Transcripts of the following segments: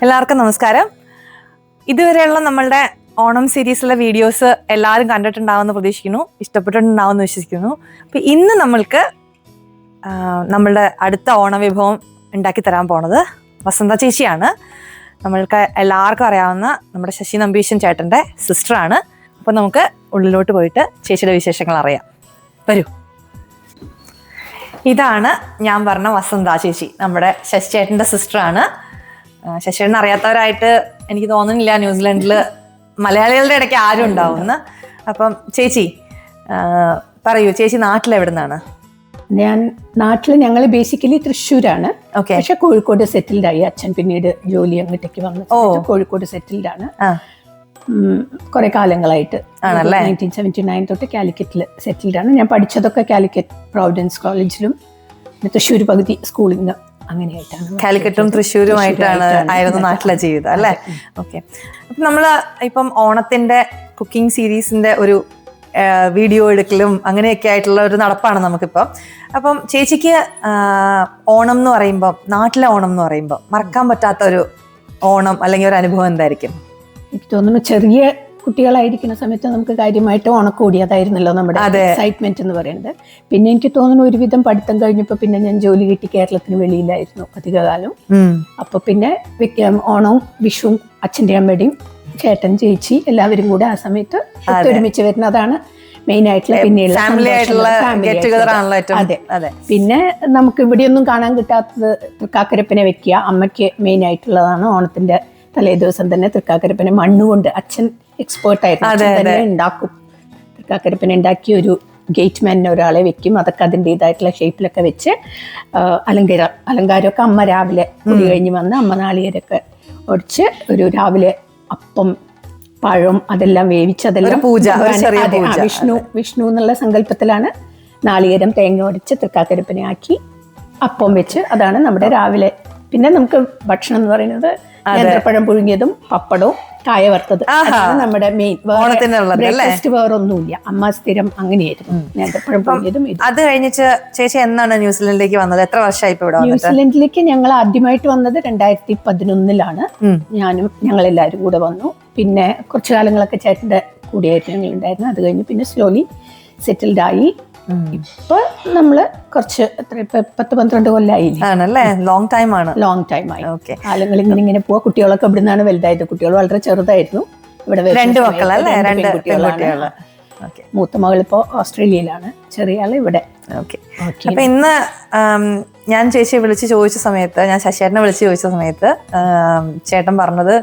എല്ലാവർക്കും നമസ്കാരം. ഇതുവരെയുള്ള നമ്മളുടെ ഓണം സീരീസിലെ വീഡിയോസ് എല്ലാവരും കണ്ടിട്ടുണ്ടാവുമെന്ന് പ്രതീക്ഷിക്കുന്നു, ഇഷ്ടപ്പെട്ടിട്ടുണ്ടാവുമെന്ന് വിശ്വസിക്കുന്നു. അപ്പം ഇന്ന് നമ്മൾക്ക് നമ്മളുടെ അടുത്ത ഓണവിഭവം ഉണ്ടാക്കി തരാൻ പോണത് വസന്ത ചേച്ചിയാണ്. നമ്മൾക്ക് എല്ലാവർക്കും അറിയാവുന്ന നമ്മുടെ ശശി നമ്പീശൻ ചേട്ടൻ്റെ സിസ്റ്ററാണ്. അപ്പം നമുക്ക് ഉള്ളിലോട്ട് പോയിട്ട് ചേച്ചിയുടെ വിശേഷങ്ങൾ അറിയാം. വരൂ. ഇതാണ് ഞാൻ പറഞ്ഞ വസന്ത ചേച്ചി, നമ്മുടെ ശശി ചേട്ടൻ്റെ സിസ്റ്ററാണ്. ശശിയേട്ടൻ അറിയാത്തവരായിട്ട് എനിക്ക് തോന്നുന്നില്ല ന്യൂസിലൻഡിൽ മലയാളികളുടെ ഇടയ്ക്ക് ആരും ഉണ്ടാവുമെന്ന്. അപ്പം ചേച്ചി പറയൂ, ചേച്ചി നാട്ടിലെവിടെ നിന്നാണ്? ഞാൻ ഞങ്ങൾ ബേസിക്കലി തൃശ്ശൂരാണ്. പക്ഷെ കോഴിക്കോട് സെറ്റിൽഡ് ആയി. അച്ഛൻ പിന്നീട് ജോലി അങ്ങോട്ടേക്ക് വന്നു കോഴിക്കോട് സെറ്റിൽഡ് ആണ് കുറെ കാലങ്ങളായിട്ട്. 1979 തൊട്ട് കാലിക്കറ്റിൽ സെറ്റിൽഡ് ആണ്. ഞാൻ പഠിച്ചതൊക്കെ കാലിക്കറ്റ് പ്രൊവിഡൻസ് കോളേജിലും തൃശ്ശൂർ പകുതി സ്കൂളിൽ അങ്ങനെയായിട്ടാണ്. കാലിക്കറ്റും തൃശ്ശൂരുമായിട്ടായിരുന്നു നാട്ടിലെ ജീവിതം അല്ലേ? ഓക്കെ. അപ്പം നമ്മൾ ഇപ്പം ഓണത്തിന്റെ കുക്കിംഗ് സീരീസിന്റെ ഒരു വീഡിയോ എടുക്കലും അങ്ങനെയൊക്കെ ആയിട്ടുള്ള ഒരു നടപ്പാണ് നമുക്കിപ്പം. അപ്പം ചേച്ചിക്ക് ഓണം എന്ന് പറയുമ്പോൾ, നാട്ടിലെ ഓണം എന്ന് പറയുമ്പോൾ മറക്കാൻ പറ്റാത്ത ഒരു ഓണം അല്ലെങ്കിൽ ഒരു അനുഭവം എന്തായിരിക്കും? എനിക്ക് തോന്നുന്നു ചെറിയ കുട്ടികളായിരിക്കുന്ന സമയത്ത് നമുക്ക് കാര്യമായിട്ട് ഓണക്കോടി അതായിരുന്നല്ലോ നമ്മുടെ എക്സൈറ്റ്മെന്റ് എന്ന് പറയുന്നത്. പിന്നെ എനിക്ക് തോന്നുന്നു ഒരുവിധം പഠിത്തം കഴിഞ്ഞപ്പോൾ പിന്നെ ഞാൻ ജോലി കിട്ടി കേരളത്തിന് വെളിയിലായിരുന്നു അധികകാലം. അപ്പൊ പിന്നെ ഓണവും വിഷുവും അച്ഛൻ്റെ അമ്മയുടെയും ചേട്ടൻ ചേച്ചി എല്ലാവരും കൂടെ ആ സമയത്ത് ഒത്തൊരുമിച്ച് വരുന്നതാണ് മെയിൻ ആയിട്ടുള്ള. പിന്നെയുള്ള അതെ. പിന്നെ നമുക്ക് ഇവിടെയൊന്നും കാണാൻ കിട്ടാത്തത് തൃക്കാക്കരപ്പനെ വെക്കുക. അമ്മയ്ക്ക് മെയിൻ ആയിട്ടുള്ളതാണ് ഓണത്തിന്റെ തലേ ദിവസം തന്നെ തൃക്കാക്കരപ്പനെ മണ്ണുകൊണ്ട്, അച്ഛൻ എക്സ്പേർട്ടായിരുന്നു, തന്നെ ഉണ്ടാക്കും. തൃക്കാക്കരപ്പനെ ഉണ്ടാക്കി ഒരു ഗേറ്റ് മാനിനെ ഒരാളെ വെക്കും. അതൊക്കെ അതിൻ്റെതായിട്ടുള്ള ഷേപ്പിലൊക്കെ വെച്ച് അലങ്കാരമൊക്കെ അമ്മ രാവിലെ കുടി കഴിഞ്ഞ് വന്ന് അമ്മ നാളികേരൊക്കെ ഒടിച്ച് ഒരു രാവിലെ അപ്പം പഴം അതെല്ലാം വേവിച്ച് അതെല്ലാം വിഷ്ണു എന്നുള്ള സങ്കല്പത്തിലാണ് നാളികേരം തേങ്ങ ഒടിച്ച് തൃക്കാക്കരപ്പനെ ആക്കി അപ്പം വെച്ച് അതാണ് നമ്മുടെ രാവിലെ. പിന്നെ നമുക്ക് ഭക്ഷണം എന്ന് പറയുന്നത് നേന്ത്രപ്പഴം പുഴുങ്ങിയതും പപ്പടവും കായ വറുത്തത് നമ്മുടെ മെയിൻ. ബ്രേക്ക്ഫാസ്റ്റ് വേറൊന്നുമില്ല. അമ്മ സ്ഥിരം അങ്ങനെയായിരുന്നു, നേന്ത്രപ്പഴം പുഴുങ്ങിയതും. അത് കഴിഞ്ഞിട്ട് ചേച്ചി എന്നാണ് ന്യൂസിലൻഡിലേക്ക് വന്നത്? എത്ര വർഷമായി ഇവിടെ? ന്യൂസിലൻഡിലേക്ക് ഞങ്ങൾ ആദ്യമായിട്ട് വന്നത് 2011 ഞാനും ഞങ്ങളെല്ലാവരും കൂടെ വന്നു. പിന്നെ കുറച്ചു കാലങ്ങളൊക്കെ ചേട്ടൻ്റെ കൂടെയായിട്ട് ഞങ്ങൾ ഉണ്ടായിരുന്നു. അത് കഴിഞ്ഞ് പിന്നെ സ്ലോലി സെറ്റിൽഡ് ആയി. ഇപ്പൊ നമ്മള് കുറച്ച് 10-12 കൊല്ലായില്ലേ? ലോങ് ടൈം ആയി. കാലങ്ങൾ ഇങ്ങനെ പോവാ. കുട്ടികളൊക്കെ ഇവിടെ നിന്നാണ് വലുതായത്. കുട്ടികൾ വളരെ ചെറുതായിരുന്നു. ഇവിടെ 2 മക്കളല്ലേ? കുട്ടികളാണ്. മൂത്ത മകൾ ഇപ്പോ ഓസ്ട്രേലിയയിലാണ്, ചെറിയ ആള് ഇവിടെ. അപ്പൊ ഇന്ന് ഞാൻ ചേച്ചിയെ വിളിച്ച് ചോദിച്ച സമയത്ത്, ഞാൻ ശശിയേട്ടനെ വിളിച്ച് ചോദിച്ച സമയത്ത് ചേട്ടൻ പറഞ്ഞത്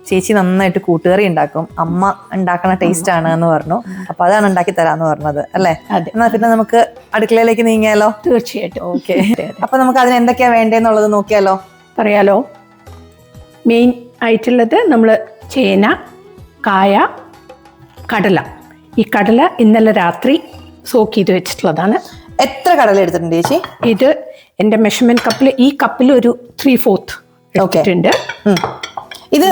ചേച്ചി നന്നായിട്ട് കൂട്ടുകറി ഉണ്ടാക്കും, അമ്മ ഉണ്ടാക്കണ ടേസ്റ്റ് ആണ് എന്ന് പറഞ്ഞു. അപ്പൊ അതാണ് ഉണ്ടാക്കി തരാന്ന് പറഞ്ഞത് അല്ലേ? എന്നാ പിന്നെ നമുക്ക് അടുക്കളയിലേക്ക് നീങ്ങിയാലോ? തീർച്ചയായിട്ടും. ഓക്കെ. അപ്പൊ നമുക്ക് അതിന് എന്തൊക്കെയാ വേണ്ടതെന്നുള്ളത് നോക്കിയാലോ? പറയാലോ. മെയിൻ ആയിട്ടുള്ളത് നമ്മൾ ചേന, കായ, കടല. ഈ കടല ഇന്നലെ രാത്രി സോക്ക് ചെയ്ത് വെച്ചിട്ടുള്ളതാണ്. എത്ര കടല എടുത്തിട്ടുണ്ട് ചേച്ചി? ഇത് എൻ്റെ മെഷർമെന്റ് കപ്പിൽ, ഈ കപ്പിൽ ഒരു 3/4 എടുത്തിട്ടുണ്ട്. ഇത്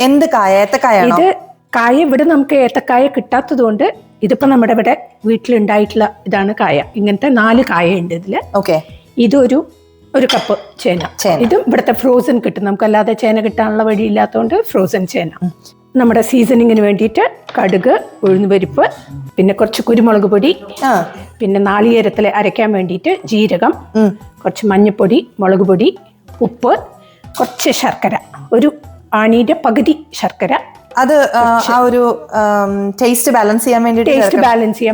എന്ത് കായ? ഏത്തക്കായാണ്? ഇത് കായ ഇവിടെ നമുക്ക് ഏത്തക്കായ കിട്ടാത്തത് കൊണ്ട് ഇതിപ്പോ നമ്മുടെ ഇവിടെ വീട്ടിലുണ്ടായിട്ടുള്ള ഇതാണ് കായ. ഇങ്ങനത്തെ 4 കായ ഉണ്ട് ഇതില്. ഇതൊരു കപ്പ് ചേന. ഇതും ഇവിടുത്തെ ഫ്രോസൺ കിട്ടും. നമുക്കല്ലാതെ ചേന കിട്ടാനുള്ള വഴിയില്ലാത്തതുകൊണ്ട് ഫ്രോസൺ ചേന. നമ്മുടെ സീസണിങ്ങിന് വേണ്ടിയിട്ട് കടുക്, ഉഴുന്നുപരിപ്പ്, പിന്നെ കുറച്ച് കുരുമുളക് പൊടി, പിന്നെ നാളികേരത്തിൽ അരയ്ക്കാൻ വേണ്ടിയിട്ട് ജീരകം, കുറച്ച് മഞ്ഞൾപ്പൊടി, മുളക് പൊടി, ഉപ്പ്, കുറച്ച് ശർക്കര, ഒരു ആണിയുടെ പകുതി ശർക്കര. അത് ആ ഒരു ടേസ്റ്റ് ബാലൻസ് ചെയ്യാൻ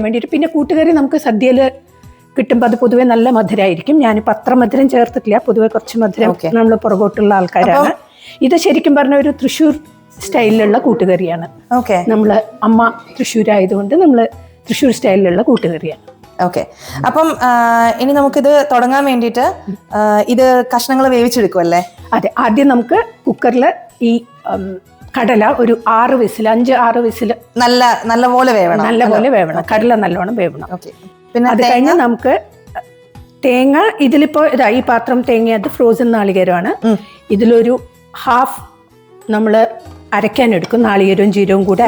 വേണ്ടിയിട്ട്. പിന്നെ കൂട്ടുകറി നമുക്ക് സദ്യയിൽ കിട്ടുമ്പോൾ അത് പൊതുവെ നല്ല മധുരമായിരിക്കും. ഞാനിപ്പോൾ അത്ര മധുരം ചേർത്തിട്ടില്ല. പൊതുവെ കുറച്ച് മധുരം നമ്മൾ പുറകോട്ടുള്ള ആൾക്കാരാണ്. ഇത് ശരിക്കും പറഞ്ഞ ഒരു തൃശ്ശൂർ സ്റ്റൈലിലുള്ള കൂട്ടുകറിയാണ്. നമ്മള് അമ്മ തൃശ്ശൂരായതുകൊണ്ട് നമ്മള് തൃശ്ശൂർ സ്റ്റൈലിലുള്ള കൂട്ടുകറിയാണ്. ഓക്കെ. അപ്പം ഇനി നമുക്കിത് തുടങ്ങാൻ വേണ്ടിയിട്ട് ഇത് കഷ്ണങ്ങൾ വേവിച്ചെടുക്കുമല്ലേ? അതെ. ആദ്യം നമുക്ക് കുക്കറിൽ ഈ കടല ഒരു 5-6 വിസിൽ നല്ലപോലെ വേവണം. കടല നല്ലോണം വേവണം. പിന്നെ അത് കഴിഞ്ഞ് നമുക്ക് തേങ്ങ, ഇതിലിപ്പോ ഈ പാത്രം തേങ്ങ അത് ഫ്രോസൺ നാളികേരമാണ്. ഇതിലൊരു 1/2 നമ്മള് അരയ്ക്കാനെടുക്കും. നാളികേരവും ജീരവും കൂടെ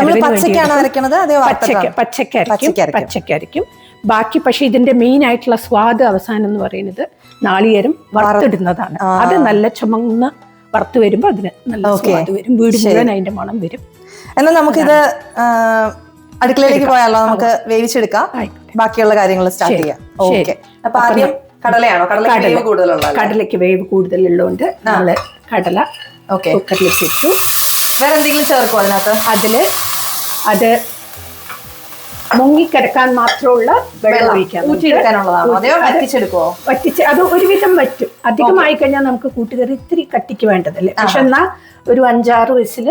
പച്ചക്കരയ്ക്കും. ബാക്കി പക്ഷെ ഇതിന്റെ മെയിൻ ആയിട്ടുള്ള സ്വാദ് അവസാനം എന്ന് പറയുന്നത് നാളികേരം വറുത്തിടുന്നതാണ്. അത് നല്ല ചുമന്ന വറുത്ത് വരുമ്പോൾ അതിന് നല്ല സ്വാദ് വരും, വീട് മുഴുവൻ അതിന്റെ മണം വരും. എന്നാൽ നമുക്കിത് അടുക്കളയിലേക്ക് പോയാലോ, നമുക്ക് വേവിച്ചെടുക്കാം, ബാക്കിയുള്ള കാര്യങ്ങൾ സ്റ്റാർട്ട് ചെയ്യാം. ഓക്കെ, അപ്പൊ ആദ്യം കടലയാണോ? കടലയ്ക്ക് വേവ് കൂടുതലുള്ളതുകൊണ്ട് നമ്മള് കടല കുക്കറിലേക്ക് ഇട്ടു. വേറെ എന്തെങ്കിലും ചേർക്കും അതിനകത്ത്? അത് മുങ്ങിക്കിടക്കാൻ മാത്രമുള്ള വെള്ളം ഒഴിക്കാം. വറ്റിച്ച് അത് ഒരുവിധം വറ്റും. അധികമായി കഴിഞ്ഞാൽ നമുക്ക് കൂട്ടുകറി ഇത്തിരി കട്ടിക്ക് വേണ്ടതല്ലേ. പക്ഷെ എന്നാൽ ഒരു 5-6 വിസിൽ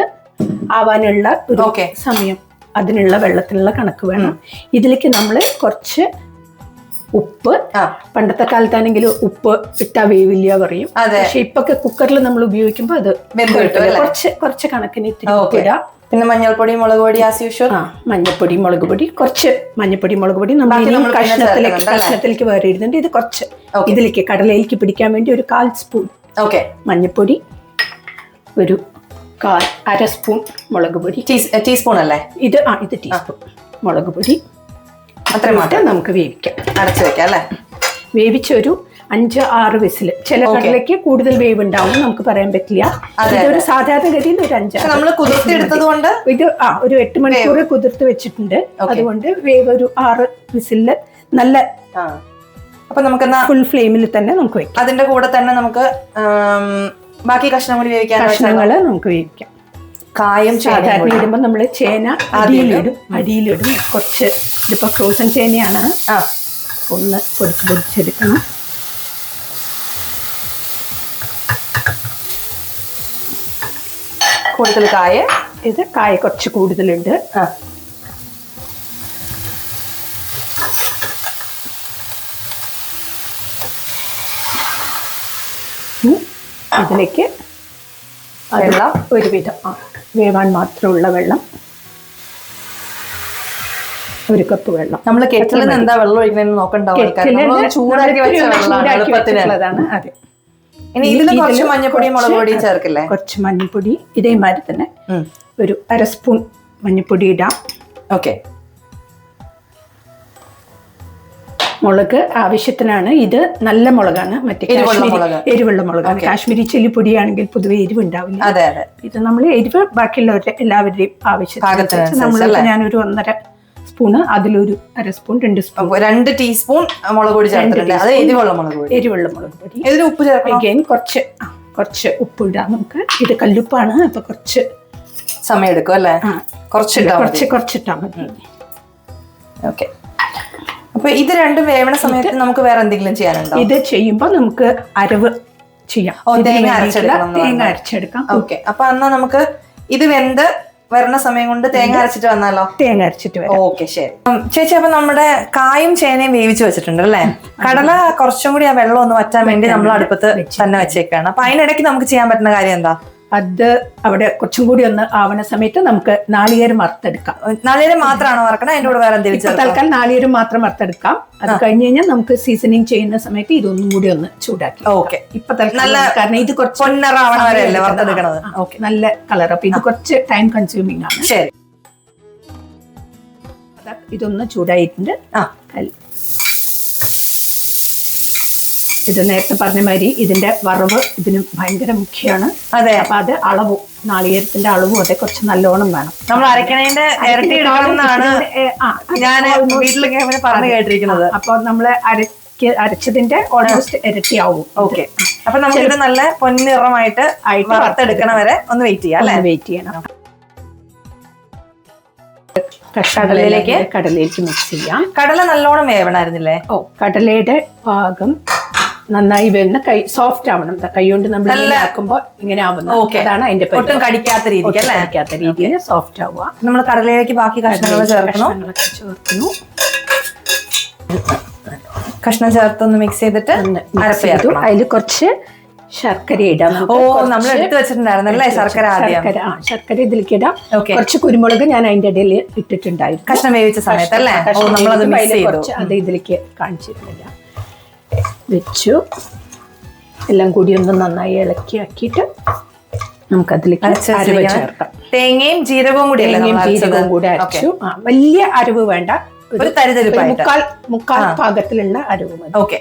ആവാനുള്ള ഒരു സമയം, അതിനുള്ള വെള്ളത്തിനുള്ള കണക്ക് വേണം. ഇതിലേക്ക് നമ്മൾ കുറച്ച് ഉപ്പ്, പണ്ടത്തെ കാലത്താണെങ്കിൽ ഉപ്പ് ഇട്ടാ വേവില്ല പറയും, പക്ഷെ ഇപ്പൊക്കെ കുക്കറിൽ നമ്മൾ ഉപയോഗിക്കുമ്പോൾ അത് കുറച്ച് കണക്കിന് ഇത്തിരി ഉപ്പിടാം. പിന്നെ മഞ്ഞൾപ്പൊടി, മുളക് പൊടി ആസ് യൂഷ്വൽ. മഞ്ഞൾപ്പൊടി, മുളക് പൊടി, കുറച്ച് മഞ്ഞൾപ്പൊടി, മുളക് പൊടി നമ്മൾ കഷ്ണത്തിലേക്ക് വേറെ ഇടുന്നുണ്ട്. ഇത് കുറച്ച് ഇതിലേക്ക് കടലയിലേക്ക് പിടിക്കാൻ വേണ്ടി ഒരു 1/4 സ്പൂൺ മഞ്ഞൾപ്പൊടി, ഒരു 1/2 സ്പൂൺ മുളക് പൊടി. ടീസ്പൂൺ അല്ലേ ഇത്? ഇത് ടീസ്പൂൺ മുളക് പൊടി. അത്രയും നമുക്ക് വേവിക്കാം, അടച്ചു വെക്കാം അല്ലേ. വേവിച്ചൊരു 5-6 വിസിൽ. ചില കടലയ്ക്ക് കൂടുതൽ വേവ് ഉണ്ടാവും, നമുക്ക് പറയാൻ പറ്റില്ല. ഇതൊരു സാധാരണഗതിയിൽ ഒരു 5-6 നമ്മൾ കുതിർത്തെടുത്തതുകൊണ്ട് ഇത് ഒരു 8 മണിക്കൂർ കുതിർത്ത് വെച്ചിട്ടുണ്ട്. അതുകൊണ്ട് വേവ് ഒരു 6 വിസിലില് നല്ല, അപ്പൊ നമുക്ക് ഫുൾ ഫ്ലെയിമിൽ തന്നെ നമുക്ക് വെക്കാം. അതിന്റെ കൂടെ തന്നെ നമുക്ക് ബാക്കി കഷ്ണങ്ങൾ നമുക്ക് വേവിക്കാം. കായും സാധാരണ ഇടുമ്പോൾ നമ്മള് ചേന അടിയിലിടും. കുറച്ച് ഇതിപ്പോ ഫ്രോസൺ ചേനയാണ്, ഒന്ന് പൊടിച്ചെടുക്കണം. കൂടുതൽ കായ കുറച്ച് കൂടുതലുണ്ട്. ഇതിലേക്ക് വെള്ളം ഒരുവിധം വേവാൻ മാത്രമുള്ള വെള്ളം, 1 കപ്പ് വെള്ളം. നമ്മള് കെറ്റിലിൽ നിന്ന് എന്താ വെള്ളം ഒഴിക്കണമെന്ന് നോക്കണ്ടാവും, ചൂടാക്കി വെച്ചതാണ്. അതെ. ഇനി ഇതിൽ കുറച്ച് മഞ്ഞപ്പൊടി, മുളക് പൊടി ചേർക്കില്ലേ? കുറച്ച് മഞ്ഞപ്പൊടി ഇതേമാതിരി തന്നെ ഒരു 1/2 സ്പൂൺ മഞ്ഞപ്പൊടി ഇടാം. ഓക്കെ. മുളക് ആവശ്യത്തിനാണ്. ഇത് നല്ല മുളകാണ്, മറ്റേ എരിവുള്ള മുളകാണ്. കാശ്മീരി ചില്ലി പൊടിയാണെങ്കിൽ പൊതുവെ എരിവ് ഉണ്ടാവില്ല. ഇത് നമ്മൾ എരിവ് ബാക്കിയുള്ളവരുടെ എല്ലാവരുടെയും ആവശ്യത്തിന് നമ്മൾ, ഞാനൊരു 1.5 സ്പൂണ്, അതിലൊരു 1/2 സ്പൂൺ, 2 സ്പൂൺ, 2 ടീസ്പൂൺ മുളക് പൊടി ചേർത്തിട്ടുണ്ട്. അത് എരിവുള്ള മുളക് പൊടി. ഇതിന് ഉപ്പ് ചേർക്കാം. കുറച്ച് ഉപ്പ് ഇടാം നമുക്ക്. ഇത് കല്ലുപ്പാണ്, അപ്പൊ കുറച്ച് സമയം എടുക്കും അല്ലേ? കുറച്ചിട്ടാ മതി. ഓക്കെ. അപ്പൊ ഇത് രണ്ടും വേവണ സമയത്ത് നമുക്ക് വേറെ എന്തെങ്കിലും ചെയ്യാനുണ്ടോ? ഇത് ചെയ്യുമ്പോ നമുക്ക് അരവ് ചെയ്യാം. തേങ്ങ അരച്ചെടുക്കാം. ഓക്കെ. അപ്പൊ എന്നാ നമുക്ക് ഇത് വെന്ത് വരണ സമയം കൊണ്ട് തേങ്ങ അരച്ചിട്ട് വന്നാലോ? തേങ്ങ അരച്ചിട്ട് വരാം. ഓക്കെ, ശരി ചേച്ചി. അപ്പൊ നമ്മുടെ കായും ചേനയും വേവിച്ച് വെച്ചിട്ടുണ്ട് അല്ലേ? കടല കുറച്ചും കൂടി ആ വെള്ളം ഒന്ന് വറ്റാൻ വേണ്ടി നമ്മൾ അടുപ്പത്ത് തന്നെ വെച്ചേക്കാണ്. അപ്പൊ അതിനിടയ്ക്ക് നമുക്ക് ചെയ്യാൻ പറ്റുന്ന കാര്യം എന്താ? അത് അവിടെ കുറച്ചും കൂടി ഒന്ന് ആവണ സമയത്ത് നമുക്ക് നാളികേരം വറുത്തെടുക്കാം. നാളികേരം മാത്രമാണോ വറക്കണം? അതിന്റെ കൂടെ വേറെ എന്തെങ്കിലും? തൽക്കാലം നാളികേരം മാത്രം വറുത്തെടുക്കാം. അത് കഴിഞ്ഞ് കഴിഞ്ഞാൽ നമുക്ക് സീസണിങ് ചെയ്യുന്ന സമയത്ത് ഇതൊന്നും കൂടി ഒന്ന് ചൂടാക്കി. ഓക്കെ. ഇപ്പൊ തൽക്കാലം കാരണം ഇത് കുറച്ച് വറുത്തെടുക്കണത്. ഓക്കെ, നല്ല കളർ. അപ്പൊ ഇത് കുറച്ച് ടൈം കൺസ്യൂമിംഗ് ആണ്. ശരി. ഇതൊന്ന് ചൂടായിട്ടുണ്ട്. ഇത് നേരത്തെ പറഞ്ഞ മാതിരി ഇതിന്റെ വറവ് ഇതിന് ഭയങ്കര മുഖ്യമാണ്. അതെ. അപ്പൊ അത് അളവും, നാളികേരത്തിന്റെ അളവും അതെ കുറച്ച് നല്ലോണം വേണം. നമ്മൾ അരക്കണേന്റെ ഇരട്ടി എടുക്കണമെന്നാണ് ഞാൻ വീട്ടിലൊക്കെ പറഞ്ഞു കേട്ടിരിക്കുന്നത്. അപ്പൊ നമ്മള് അരച്ചതിന്റെ ഓൾമോസ്റ്റ് ഇരട്ടിയാവും. ഓക്കെ. അപ്പൊ നമുക്കിത് നല്ല പൊന്നിറമായിട്ട് വറുത്തെടുക്കണ വരെ ഒന്ന് വെയിറ്റ് ചെയ്യാം അല്ലെ? വെയിറ്റ് ചെയ്യണം. കടലയിലേക്ക് മിക്സ് ചെയ്യാം. കടല നല്ലോണം വേവണായിരുന്നില്ലേ? കടലയുടെ പാകം നന്നായി വേണ്ട, കൈ സോഫ്റ്റ് ആവണം. കൈ കൊണ്ട് നമ്മൾ ആക്കുമ്പോൾ ഇങ്ങനെ ആവുന്നത്, അതാണ് അതിന്റെ ഒട്ടും കടിക്കാത്ത രീതിയിൽ സോഫ്റ്റ് ആവുക. നമ്മൾ കടലയിലേക്ക് ബാക്കി കഷ്ണങ്ങൾ ചേർക്കുന്നു. കഷ്ണം ചേർത്തൊന്ന് മിക്സ് ചെയ്തിട്ട് അതിൽ കുറച്ച് ശർക്കര ഇടാം. നമ്മൾ എടുത്തു വെച്ചിട്ടുണ്ടായിരുന്നല്ലേ ശർക്കര? ശർക്കര ഇതിലേക്ക് ഇടാം. കുറച്ച് കുരുമുളക് ഞാൻ അതിന്റെ ഇടയിൽ ഇട്ടിട്ടുണ്ടായിരുന്നു കഷ്ണം വേവിച്ച സമയത്ത് അല്ലേ? അത് ഇതിലേക്ക് കാണിച്ചിരുന്നില്ല. വെച്ചു എല്ലാം കൂടി ഒന്ന് നന്നായി ഇളക്കിയാക്കിയിട്ട് നമുക്കതിലേക്ക് അരവ് ചേർക്കാം. തേങ്ങയും ജീരകവും കൂടി അരച്ചു. വലിയ അരവ് വേണ്ട, ഒരു മുക്കാൽ പാകത്തിലുള്ള അരവ് മതി. ഓക്കെ.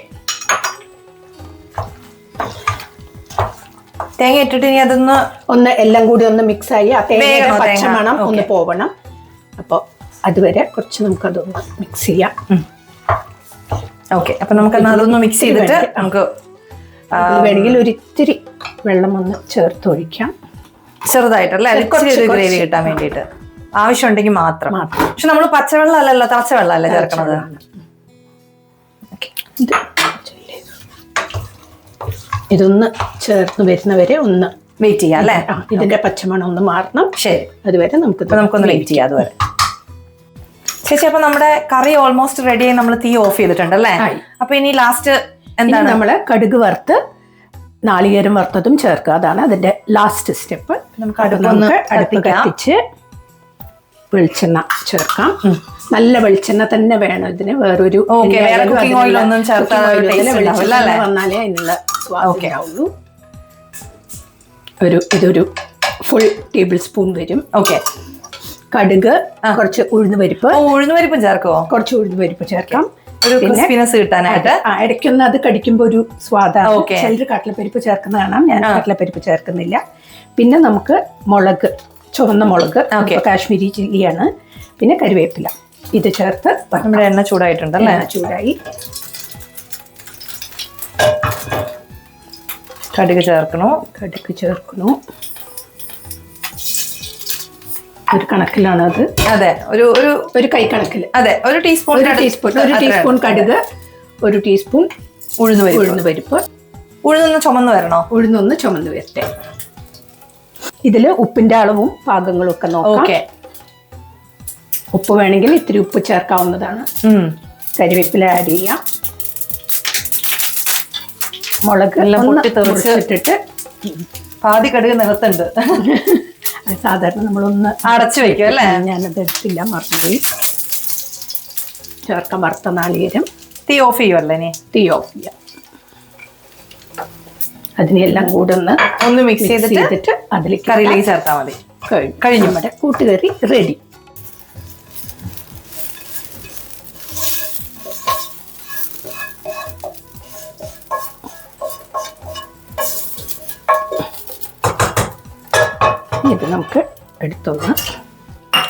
തേങ്ങ ഇട്ടിട്ട് ഇനി അതൊന്ന് ഒന്ന് എല്ലാം കൂടി ഒന്ന് മിക്സ് ആയി ആ തേങ്ങയുടെ പച്ചമണം ഒന്ന് പോവണം. അപ്പോൾ അതുവരെ കുറച്ച് നമുക്കതൊന്ന് മിക്സ് ചെയ്യാം. ഓക്കെ, അപ്പൊ നമുക്ക് അതൊന്ന് മിക്സ് ചെയ്തിട്ട് നമുക്ക് വേണമെങ്കിൽ ഒരിത്തിരി വെള്ളം ഒന്ന് ചേർത്ത് ഒഴിക്കാം, ചെറുതായിട്ടല്ലേ, ഗ്രേവി കിട്ടാൻ വേണ്ടിയിട്ട് ആവശ്യമുണ്ടെങ്കിൽ മാത്രം. പക്ഷെ നമ്മൾ പച്ചവെള്ളം അല്ലല്ലോ, തിളച്ച വെള്ളം അല്ലേ ചേർക്കണത്. ഇതൊന്ന് ചേർന്ന് വരുന്നവരെ ഒന്ന് വെയിറ്റ് ചെയ്യാം അല്ലേ, ഇതിന്റെ പച്ചമണം ഒന്ന് മാറണം. ശരി, അതുവരെ നമുക്കൊന്ന് വെയിറ്റ് ചെയ്യാം അതുവരെ. ചേച്ചി, അപ്പൊ നമ്മുടെ കറി ഓൾമോസ്റ്റ് റെഡി ആയി, നമ്മൾ തീ ഓഫ് ചെയ്തിട്ടുണ്ട് അല്ലേ. അപ്പൊ ഇനി ലാസ്റ്റ് എന്താണ്? നമ്മള് കടുക് വറുത്ത് നാളികേരം വറുത്തതും ചേർക്കുക, അതാണ് അതിന്റെ ലാസ്റ്റ് സ്റ്റെപ്പ്. നമുക്ക് അടുപ്പ് കത്തിച്ച് വെളിച്ചെണ്ണ ചേർക്കാം. നല്ല വെളിച്ചെണ്ണ തന്നെ വേണം ഇതിന്, വേറൊരു വന്നാലേ അതിനുള്ള സ്വാദുള്ളൂ. ഇതൊരു ഫുൾ ടേബിൾ സ്പൂൺ വരും. ഓക്കെ, കടുക്, കുറച്ച് ഉഴുന്നുപരിപ്പും ചേർക്കുമോ? കുറച്ച് ഉഴുന്നുപരിപ്പ് ചേർക്കാം, കിട്ടാനായിട്ട്. ഇടയ്ക്കൊന്ന് അത് കടിക്കുമ്പോൾ ഒരു സ്വാദാണ്. ചിലർ കടലപ്പരിപ്പ് ചേർക്കുന്ന കാണാം, ഞാൻ കടലപ്പരിപ്പ് ചേർക്കുന്നില്ല. പിന്നെ നമുക്ക് മുളക്, ചുവന്ന മുളക്, കാശ്മീരി ചില്ലിയാണ്. പിന്നെ കരിവേപ്പില, ഇത് ചേർത്ത് നമ്മുടെ എണ്ണ ചൂടായിട്ടുണ്ടല്ലേ. എണ്ണ ചൂടായി കടുക് ചേർക്കണു. ഒരു കണക്കിലാണ് അത്. അതെ, ഒരു കൈ കണക്കിൽ. അതെ, ഒരു ടീസ്പൂൺ കടുക്, 1 ടീസ്പൂൺ ഉഴുന്നുപരിപ്പ്. ഉഴുന്നൊന്ന് ചുമന്ന് വരണോ? ഉഴുന്നൊന്ന് ചുമന്ന് വരട്ടെ. ഇതില് ഉപ്പിന്റെ അളവും പാകങ്ങളും ഒക്കെ നോക്കാം. ഉപ്പ് വേണമെങ്കിൽ ഇത്തിരി ഉപ്പ് ചേർക്കാവുന്നതാണ്. കരിവേപ്പില ആഡ് ചെയ്യാം. മുളക് ഇട്ടിട്ട് പാതി കടുക് നിലത്തുണ്ട്. സാധാരണ നമ്മളൊന്ന് അടച്ചു വെക്കും അല്ലേ. ഞാനത് എടുത്തില്ല, മറന്നുപോയി. ചേർക്കാൻ വറുത്ത നാളികേരം. തീ ഓഫ് ചെയ്യുമല്ലേ? തീ ഓഫ് ചെയ്യാം. അതിനെല്ലാം കൂടെ ഒന്ന് മിക്സ് ചെയ്തിട്ട് അതിലേക്ക് കറിയിലേക്ക് ചേർത്താൽ മതി. കഴിഞ്ഞു, നമ്മുടെ കൂട്ടുകറി റെഡി. ഇത് നമുക്ക് എടുത്തൊന്ന്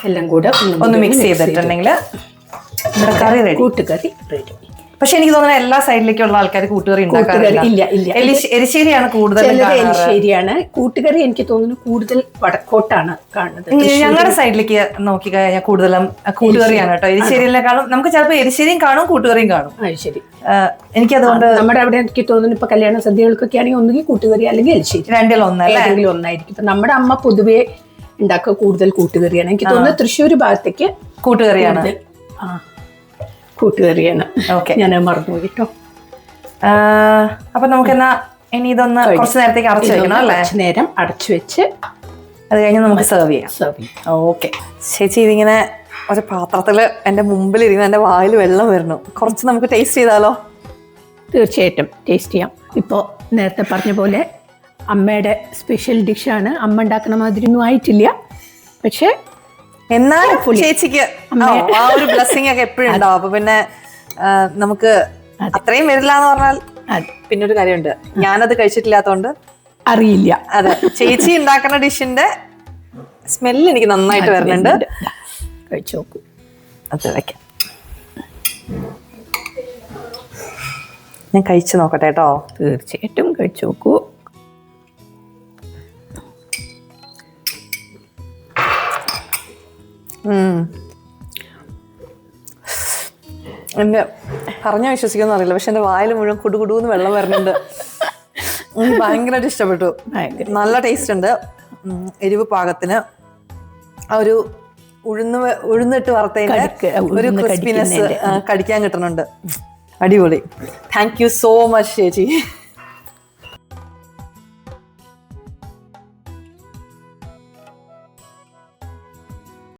എല്ലാം കൂടെ ഒന്ന് മിക്സ് ചെയ്തിട്ടുണ്ടെങ്കിൽ നമ്മുടെ കറി റെഡി, കൂട്ടുകറി റെഡി. പക്ഷെ എനിക്ക് തോന്നുന്നത് എല്ലാ സൈഡിലേക്കുള്ള ആൾക്കാർ കൂട്ടുകറി ഇല്ല. എരിശ്ശേരിയാണ് കൂടുതൽ. എരിശ്ശേരിയാണ് കൂട്ടുകറി. എനിക്ക് തോന്നുന്നു കൂടുതൽ വടക്കോട്ടാണ് കാണുന്നത്. ഞങ്ങളുടെ സൈഡിലേക്ക് നോക്കി കഴിഞ്ഞാൽ കൂടുതലും കൂട്ടുകറിയാണ് കേട്ടോ. എരിശ്ശേരിയിലേക്കാളും നമുക്ക് ചിലപ്പോൾ എരിശ്ശേരിയും കാണും കൂട്ടുകറിയും കാണും. ശരി, എനിക്കതുകൊണ്ട് നമ്മുടെ അവിടെ എനിക്ക് തോന്നുന്നു ഇപ്പൊ കല്യാണ സദ്യകൾക്കൊക്കെ ആണെങ്കിൽ ഒന്നുകിൽ കൂട്ടുകറി അല്ലെങ്കിൽ എരിശ്ശേരി, രണ്ടിലും ഒന്നായിരിക്കും. ഇപ്പൊ നമ്മുടെ അമ്മ പൊതുവെ ഉണ്ടാക്കുക കൂടുതൽ കൂട്ടുകറിയാണ്. എനിക്ക് തോന്നുന്നു തൃശ്ശൂർ ഭാഗത്തേക്ക് കൂട്ടുകറിയാണ്. കൂട്ടുകറിയാണ്. ഞാൻ മറന്നുപോയി കേട്ടോ. അപ്പൊ നമുക്ക് എന്നാ ഇനി ഇതൊന്ന് കുറച്ച് നേരത്തേക്ക് അടച്ചു വെക്കണം അല്ലേ? നേരം അടച്ചു വെച്ച് അത് കഴിഞ്ഞ് നമുക്ക് സെർവ് ചെയ്യാം. ഓക്കെ ചേച്ചി, ഇതിങ്ങനെ ഒരു പാത്രത്തില് എന്റെ മുമ്പിലിരിക്കുന്ന എന്റെ വായിൽ വെള്ളം വരുന്നു. കുറച്ച് നമുക്ക് ടേസ്റ്റ് ചെയ്താലോ? തീർച്ചയായിട്ടും ടേസ്റ്റ് ചെയ്യാം. ഇപ്പോൾ നേരത്തെ പറഞ്ഞ പോലെ അമ്മയുടെ സ്പെഷ്യൽ ഡിഷാണ്. അമ്മ ഉണ്ടാക്കുന്ന മാതിരി ഒന്നും ആയിട്ടില്ല, പക്ഷെ എന്നാലും ചേച്ചിക്ക് ആ ഒരു ബ്ലെസ്സിങ് ഒക്കെ എപ്പോഴും ഉണ്ടാവും. അപ്പൊ പിന്നെ നമുക്ക് അത്രയും വരില്ല എന്ന് പറഞ്ഞാൽ പിന്നെ ഒരു കാര്യമുണ്ട്, ഞാനത് കഴിച്ചിട്ടില്ലാത്തോണ്ട് അറിയില്ല. അതെ, ചേച്ചി ഉണ്ടാക്കുന്ന ഡിഷിന്റെ സ്മെല്ല് എനിക്ക് നന്നായിട്ട് വരുന്നുണ്ട്. കഴിച്ചു നോക്കൂ. അത് വെക്കാം, ഞാൻ കഴിച്ചു നോക്കട്ടെ കേട്ടോ. തീർച്ചയായിട്ടും കഴിച്ചു നോക്കൂ. എന്റെ പറഞ്ഞാൽ വിശ്വസിക്കുമെന്ന് അറിയില്ല, പക്ഷെ എന്റെ വായിൽ മുഴുവൻ കുടുകുടൂന്ന് വെള്ളം വരുന്നുണ്ട്. എനിക്ക് ഭയങ്കരമായിട്ട് ഇഷ്ടപ്പെട്ടു. നല്ല ടേസ്റ്റ് ഉണ്ട്. എരിവ് പാകത്തിന് ആ ഒരു ഉഴുന്നിട്ട് വറുത്തതിന്റെ ഒരു ക്രിസ്പിനെസ് കടിക്കാൻ കിട്ടുന്നുണ്ട്. അടിപൊളി. താങ്ക് യു സോ മച്ച് ചേച്ചി.